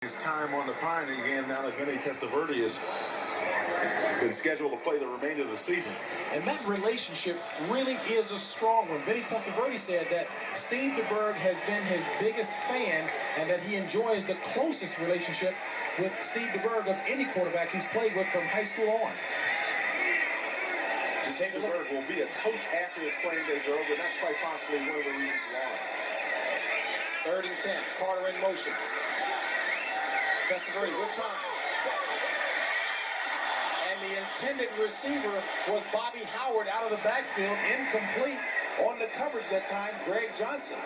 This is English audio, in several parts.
His time on the pine again now that Vinny Testaverde has been scheduled to play the remainder of the season. And that relationship really is a strong one. Vinny Testaverde said that Steve DeBerg has been his biggest fan and that he enjoys the closest relationship with Steve DeBerg of any quarterback he's played with from high school on. Steve DeBerg will be a coach after his playing days are over, and that's quite possibly one of the reasons why. 3rd and 10, Carter in motion. Testaverde with time. And the intended receiver was Bobby Howard out of the backfield, incomplete on the coverage that time, Greg Johnson.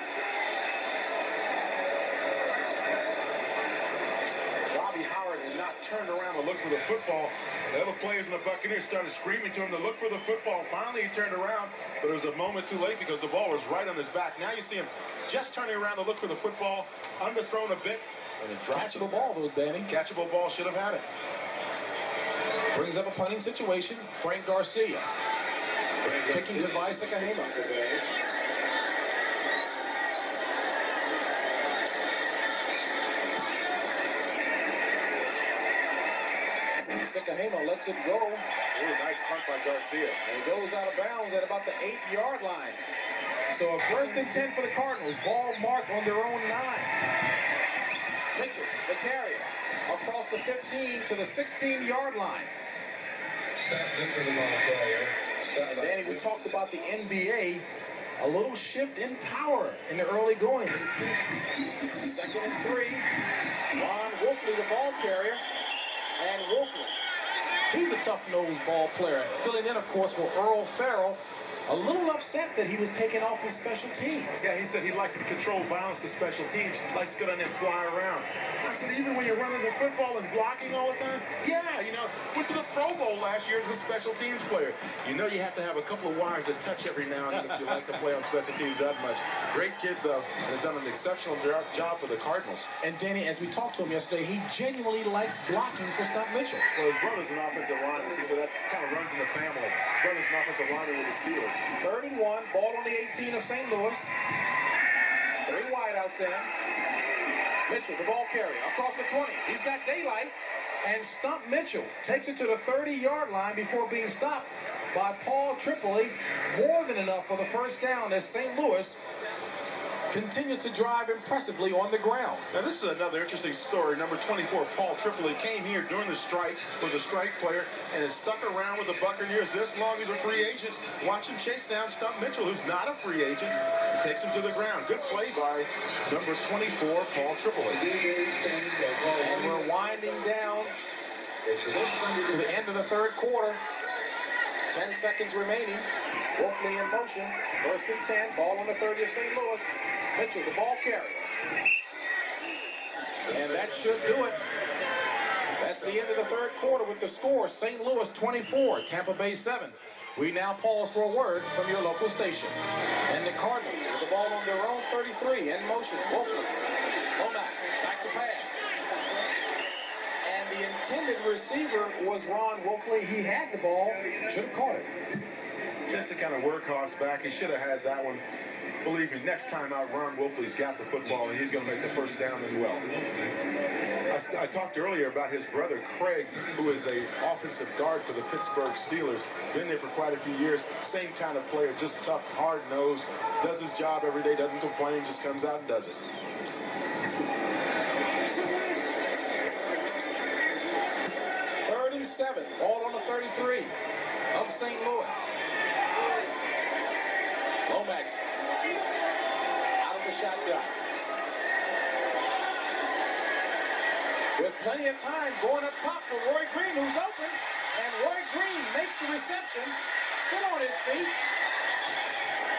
Bobby Howard had not turned around to look for the football. The other players in the Buccaneers started screaming to him to look for the football. Finally, he turned around, but it was a moment too late because the ball was right on his back. Now you see him just turning around to look for the football, underthrown a bit, and it drops. Catchable ball, though, Danny. Catchable ball, should have had it. Brings up a punting situation. Frank Garcia. Kicking to VII. Sikahema lets it go. Really nice punt by Garcia. And it goes out of bounds at about the 8-yard line. So a 1st and 10 for the Cardinals. Ball marked on their own 9. Mitchell, the carrier, across the 15 to the 16-yard line. And Danny, we talked about the NBA. A little shift in power in the early goings. 2nd and 3. Ron Wolfley, the ball carrier. And Wolfley, he's a tough-nosed ball player. Filling in, of course, for Earl Farrell. A little upset that he was taken off his special teams. Yeah, he said he likes to control balance of special teams. He likes to go down there and fly around. I said, even when you're running the football and blocking all the time? Yeah, went to the Pro Bowl last year as a special teams player. You know you have to have a couple of wires that touch every now and then if you like to play on special teams that much. Great kid, though, and has done an exceptional job for the Cardinals. And Danny, as we talked to him yesterday, he genuinely likes blocking for Stump Mitchell. Well, his brother's an offensive lineman, so that kind of runs in the family. His brother's an offensive lineman with the Steelers. 3rd and 1, ball on the 18 of St. Louis. 3 wideouts in. Mitchell, the ball carrier, across the 20. He's got daylight, and Stump Mitchell takes it to the 30-yard line before being stopped by Paul Tripoli. More than enough for the 1st down as St. Louis continues to drive impressively on the ground. Now, this is another interesting story. Number 24, Paul Tripoli, came here during the strike, was a strike player, and has stuck around with the Buccaneers this long as a free agent. Watch him chase down Stump Mitchell, who's not a free agent, and takes him to the ground. Good play by number 24, Paul Tripoli. And we're winding down to the end of the 3rd quarter. 10 seconds remaining. Wolfley in motion. 1st and 10. Ball on the 30 of St. Louis. Mitchell, the ball carrier. And that should do it. That's the end of the 3rd quarter with the score. St. Louis 24, Tampa Bay 7. We now pause for a word from your local station. And the Cardinals with the ball on their own 33 in motion. Wolfley. Lomax back to pass. And the intended receiver was Ron Wolfley. He had the ball. Should have caught it. Just a kind of workhorse back. He should have had that one. Believe me, next time out, Ron Wolfley's got the football, and he's going to make the 1st down as well. I talked earlier about his brother, Craig, who is an offensive guard for the Pittsburgh Steelers. Been there for quite a few years. Same kind of player, just tough, hard-nosed, does his job every day, doesn't complain, just comes out and does it. Third and 7, ball on the 33 of St. Louis. Lomax out of the shotgun. With plenty of time going up top for Roy Green, who's open. And Roy Green makes the reception, still on his feet.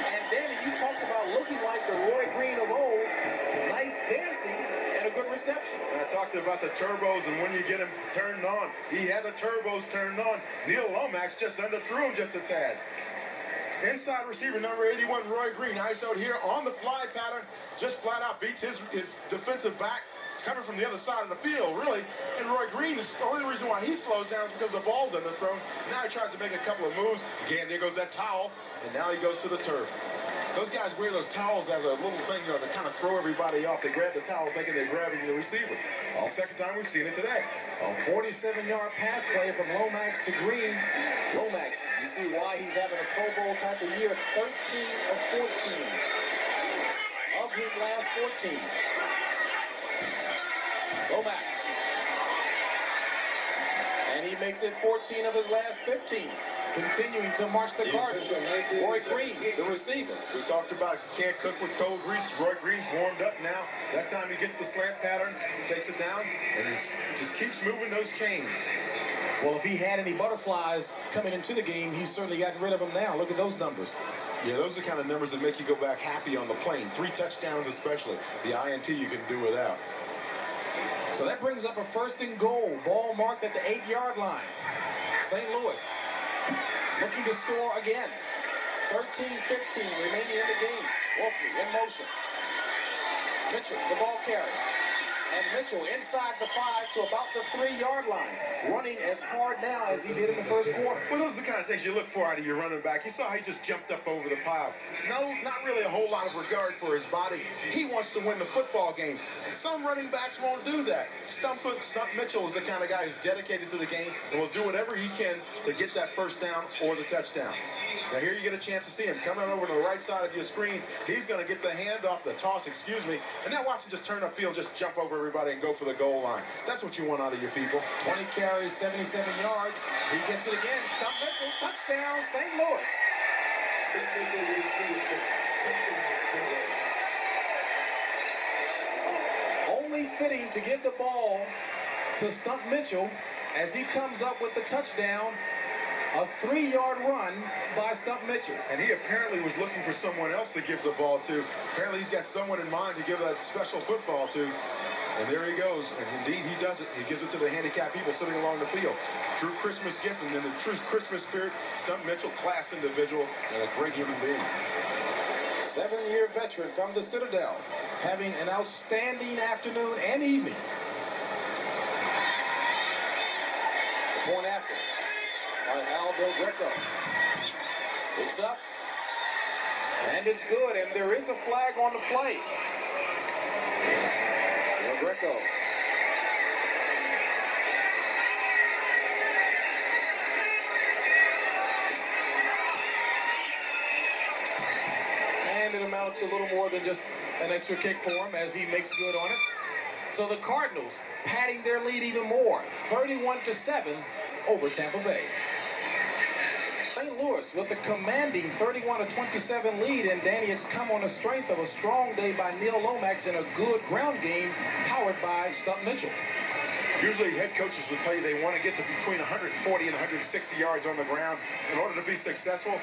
And Danny, you talked about looking like the Roy Green of old. Nice dancing and a good reception. And I talked about the turbos and when you get him turned on. He had the turbos turned on. Neil Lomax just underthrew him just a tad. Inside receiver number 81, Roy Green, ISO'd here on the fly pattern, just flat out beats his defensive back. It's coming from the other side of the field, really. And Roy Green, is the only reason why he slows down is because the ball's underthrown. Now he tries to make a couple of moves. Again, there goes that towel, and now he goes to the turf. Those guys wear those towels as a little thing, you know, to kind of throw everybody off. They grab the towel thinking they're grabbing the receiver. It's the second time we've seen it today. A 47-yard pass play from Lomax to Green. Lomax, you see why he's having a Pro Bowl type of year. 13 of 14 of his last 14. Lomax. And he makes it 14 of his last 15. Continuing to march the Cardinals. Roy Green, the receiver. We talked about can't cook with cold grease. Roy Green's warmed up now. That time he gets the slant pattern, takes it down, and it just keeps moving those chains. Well, if he had any butterflies coming into the game, he's certainly gotten rid of them now. Look at those numbers. Yeah, those are the kind of numbers that make you go back happy on the plane. 3 touchdowns especially. The INT you can do without. So that brings up a 1st and goal. Ball marked at the 8-yard line. St. Louis looking to score again. 13-15 remaining in the game. Wolfley in motion. Mitchell, the ball carrier. And Mitchell inside the 5 to about the 3-yard line. Running as hard now as he did in the first quarter. Well, those are the kind of things you look for out of your running back. You saw how he just jumped up over the pile. No, not really a whole lot of regard for his body. He wants to win the football game. Some running backs won't do that. Stump Mitchell is the kind of guy who's dedicated to the game and will do whatever he can to get that first down or the touchdown. Now here you get a chance to see him coming over to the right side of your screen. He's going to get the handoff, the toss, and now watch him just turn upfield, just jump over everybody and go for the goal line. That's what you want out of your people. 20 carries, 77 yards. He gets it again. Stump Mitchell, touchdown, St. Louis. Only fitting to give the ball to Stump Mitchell as he comes up with the touchdown. A 3-yard run by Stump Mitchell. And he apparently was looking for someone else to give the ball to. Apparently he's got someone in mind to give that special football to. And there he goes. And indeed he does it. He gives it to the handicapped people sitting along the field. True Christmas gift, and in the true Christmas spirit, Stump Mitchell, class individual and a great human being. 7-year veteran from the Citadel, having an outstanding afternoon and evening. The point after. By Aldo Greco. It's up. And it's good. And there is a flag on the play. Del Greco. And it amounted to a little more than just an extra kick for him as he makes good on it. So the Cardinals padding their lead even more. 31-7 over Tampa Bay. St. Louis with a commanding 31-27 lead, and Danny, it's come on the strength of a strong day by Neil Lomax in a good ground game powered by Stump Mitchell. Usually head coaches will tell you they want to get to between 140 and 160 yards on the ground in order to be successful.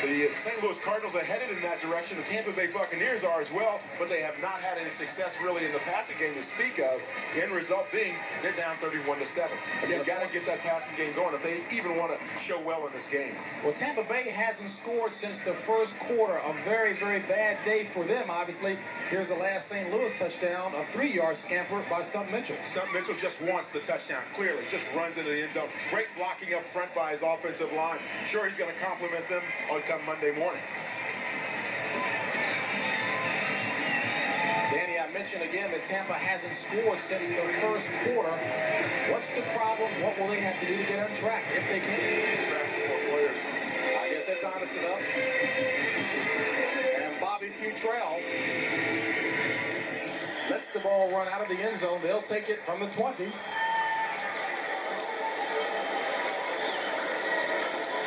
The St. Louis Cardinals are headed in that direction. The Tampa Bay Buccaneers are as well, but they have not had any success really in the passing game to speak of. The end result being they're down 31-7. They've got to get that passing game going if they even want to show well in this game. Well, Tampa Bay hasn't scored since the first quarter. A very, very bad day for them, obviously. Here's the last St. Louis touchdown, a 3-yard scamper by Stump Mitchell. Stump Mitchell just wants the touchdown, clearly. Just runs into the end zone. Great blocking up front by his offensive line. Sure, he's going to compliment them on come Monday morning. Danny, I mentioned again that Tampa hasn't scored since the first quarter. What's the problem? What will they have to do to get on track if they can? Track some more players. I guess that's honest enough. And Bobby Futrell lets the ball run out of the end zone. They'll take it from the 20.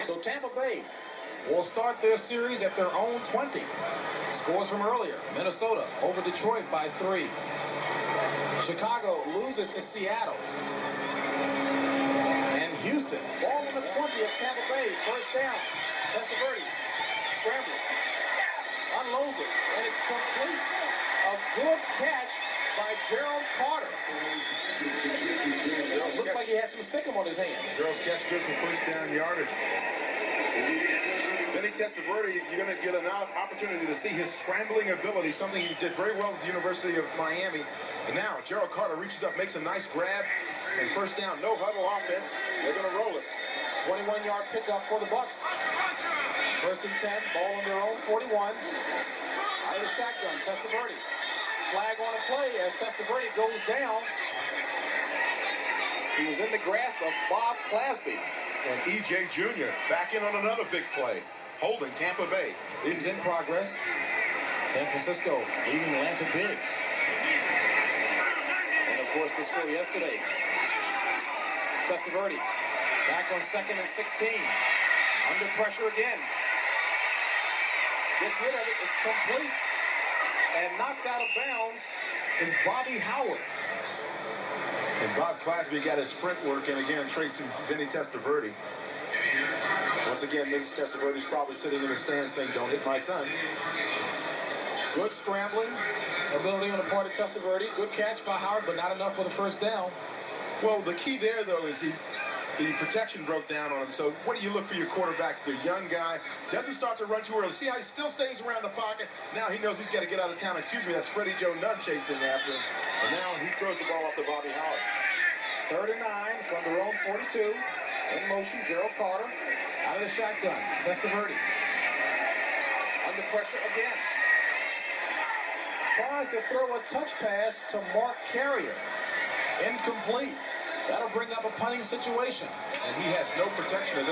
So Tampa Bay will start their series at their own 20. Scores from earlier. Minnesota over Detroit by 3. Chicago loses to Seattle. And Houston, ball on the 20 of Tampa Bay. First down. Testaverde scrambling. Unloads it. And it's complete. A good catch by Gerald Carter. Looked like he had some stickum on his hands. Gerald's catch good for first down yardage. Vinny Testaverde, you're going to get an opportunity to see his scrambling ability, something he did very well at the University of Miami. And now Gerald Carter reaches up, makes a nice grab, and first down, no huddle offense. They're going to roll it. 21-yard pickup for the Bucs. First and 10, ball on their own 41. Out of the shotgun, Testaverde. Flag on a play as Testaverde goes down. He was in the grasp of Bob Clasby. And E.J. Jr. back in on another big play, holding Tampa Bay. It's in progress. San Francisco leading Atlanta big. And of course the score yesterday. Testaverde back on 2nd and 16. Under pressure again. Gets rid of it. It's complete. And knocked out of bounds is Bobby Howard. And Bob Clasby got his sprint work, and again, tracing Vinny Testaverde. Once again, Mrs. Testaverde's probably sitting in the stands saying, "Don't hit my son." Good scrambling ability on the part of Testaverde. Good catch by Howard, but not enough for the first down. Well, the key there, though, is the protection broke down on him. So what do you look for your quarterback? The young guy doesn't start to run too early. See how he still stays around the pocket? Now he knows he's got to get out of town. Excuse me, that's Freddie Joe Nunn chasing after him. And now he throws the ball up to Bobby Howard. 3rd and 9 from their own 42. In motion, Gerald Carter. Out of the shotgun, Testaverde. Under pressure again. Tries to throw a touch pass to Mark Carrier. Incomplete. That'll bring up a punting situation. And he has no protection of this.